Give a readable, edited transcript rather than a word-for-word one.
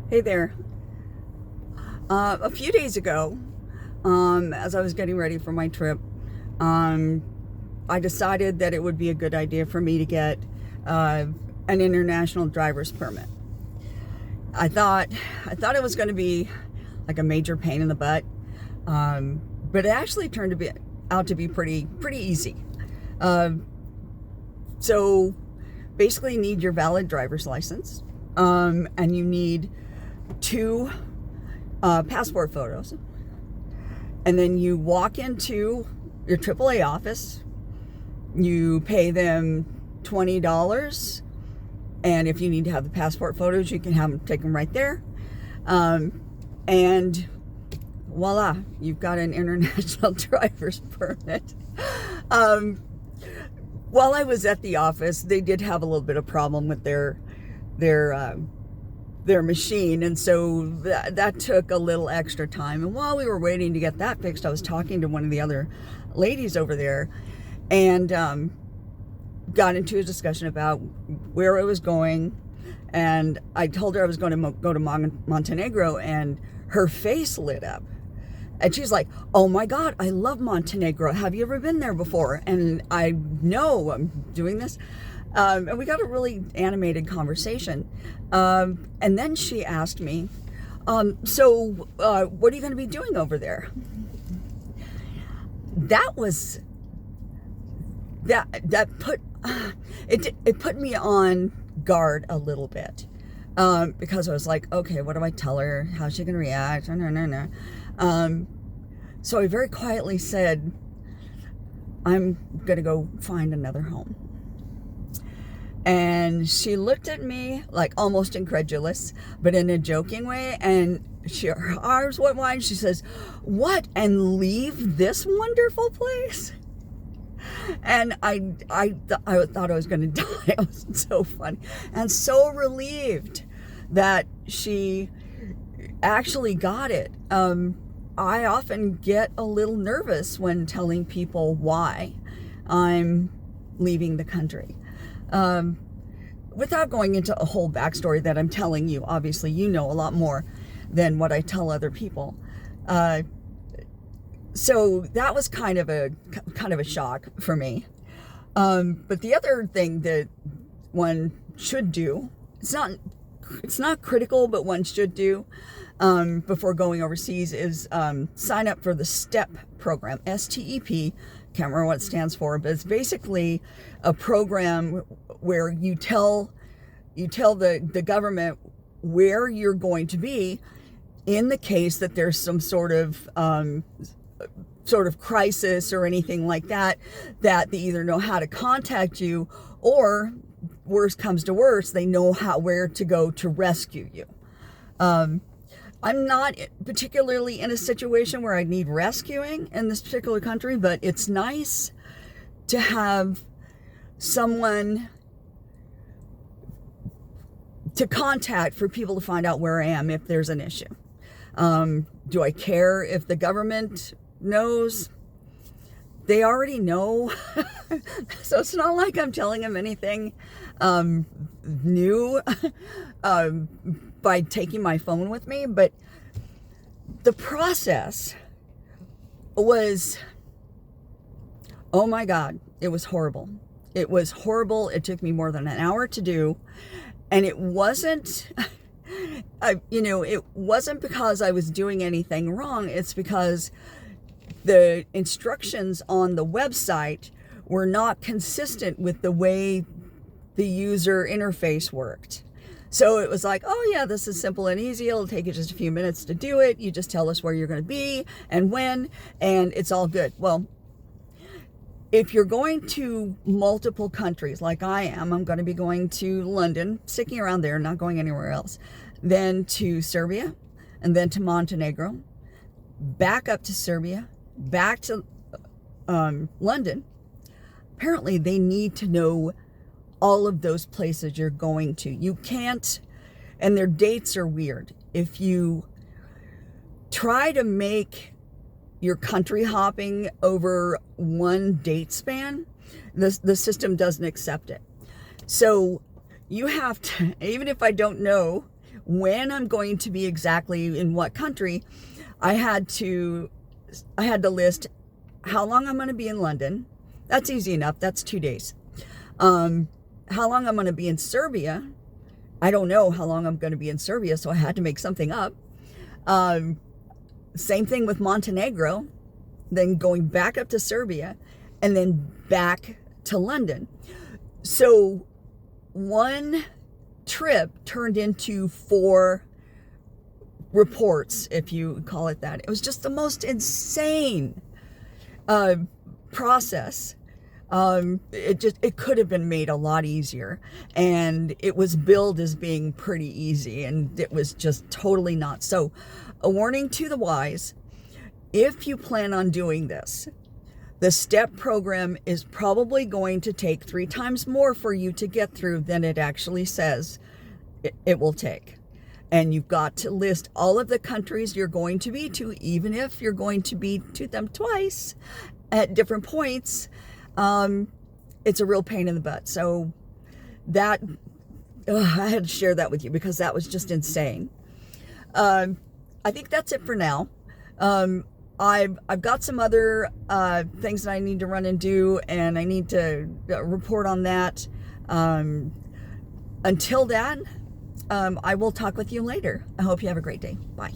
Hey there. A few days ago, as I was getting ready for my trip, I decided that it would be a good idea for me to get an international driver's permit. I thought it was going to be like a major pain in the butt, but it actually turned out to be pretty easy. So basically, you need your valid driver's license, and you need 2 passport photos, and then you walk into your AAA office. You pay them $20, and if you need to have the passport photos, you can have them taken right there, and voila, you've got an international driver's permit. While I was at the office, they did have a little bit of problem with their machine, and so that took a little extra time. And while we were waiting to get that fixed, I was talking to one of the other ladies over there, and got into a discussion about where I was going. And I told her I was going to go to Montenegro, and her face lit up, and she's like, "Oh my God, I love Montenegro. Have you ever been there before?" And I know I'm doing this. And we got a really animated conversation. And then she asked me, so what are you going to be doing over there? That put it put me on guard a little bit, because I was like, okay, what do I tell her? How's she going to react? No. So I very quietly said, I'm going to go find another home. And she looked at me like almost incredulous, but in a joking way. And her arms went wide. She says, "What? And leave this wonderful place?" And I thought I was going to die. It was so funny and so relieved that she actually got it. I often get a little nervous when telling people why I'm leaving the country. Without going into a whole backstory that I'm telling you, obviously you know a lot more than what I tell other people. So that was kind of a shock for me. But the other thing that one should do, it's not critical, but one should do before going overseas, is sign up for the STEP program, STEP. Can't remember what it stands for, but it's basically a program where you tell the government where you're going to be in the case that there's some sort of crisis or anything like that they either know how to contact you, or worst comes to worst, they know where to go to rescue you. I'm not particularly in a situation where I need rescuing in this particular country, but it's nice to have someone to contact for people to find out where I am if there's an issue. Do I care if the government knows? They already know. So it's not like I'm telling them anything new by taking my phone with me. But the process was, oh my God, it was horrible. It was horrible. It took me more than an hour to do. And it wasn't, it wasn't because I was doing anything wrong. It's because the instructions on the website were not consistent with the way the user interface worked. So it was like, oh yeah, this is simple and easy. It'll take you just a few minutes to do it. You just tell us where you're going to be and when, and it's all good. Well, if you're going to multiple countries like I am, I'm going to be going to London, sticking around there, not going anywhere else, then to Serbia, and then to Montenegro, back up to Serbia, back to London. Apparently they need to know all of those places you're going to. You can't, and their dates are weird. If you try to make your country hopping over one date span, the system doesn't accept it. So you have to, even if I don't know when I'm going to be exactly in what country, I had to list how long I'm going to be in London. That's easy enough. That's 2 days. How long I'm going to be in Serbia. I don't know how long I'm going to be in Serbia, so I had to make something up. Same thing with Montenegro, then going back up to Serbia, and then back to London. So one trip turned into 4 reports, if you call it that. It was just the most insane process. It could have been made a lot easier, and it was billed as being pretty easy, and it was just totally not. So a warning to the wise: if you plan on doing this, the STEP program is probably going to take 3 times more for you to get through than it actually says it will take. And you've got to list all of the countries you're going to be to, even if you're going to be to them twice at different points. It's a real pain in the butt. So that, I had to share that with you because that was just insane. I think that's it for now. I've got some other things that I need to run and do, and I need to report on that. Until then, I will talk with you later. I hope you have a great day. Bye.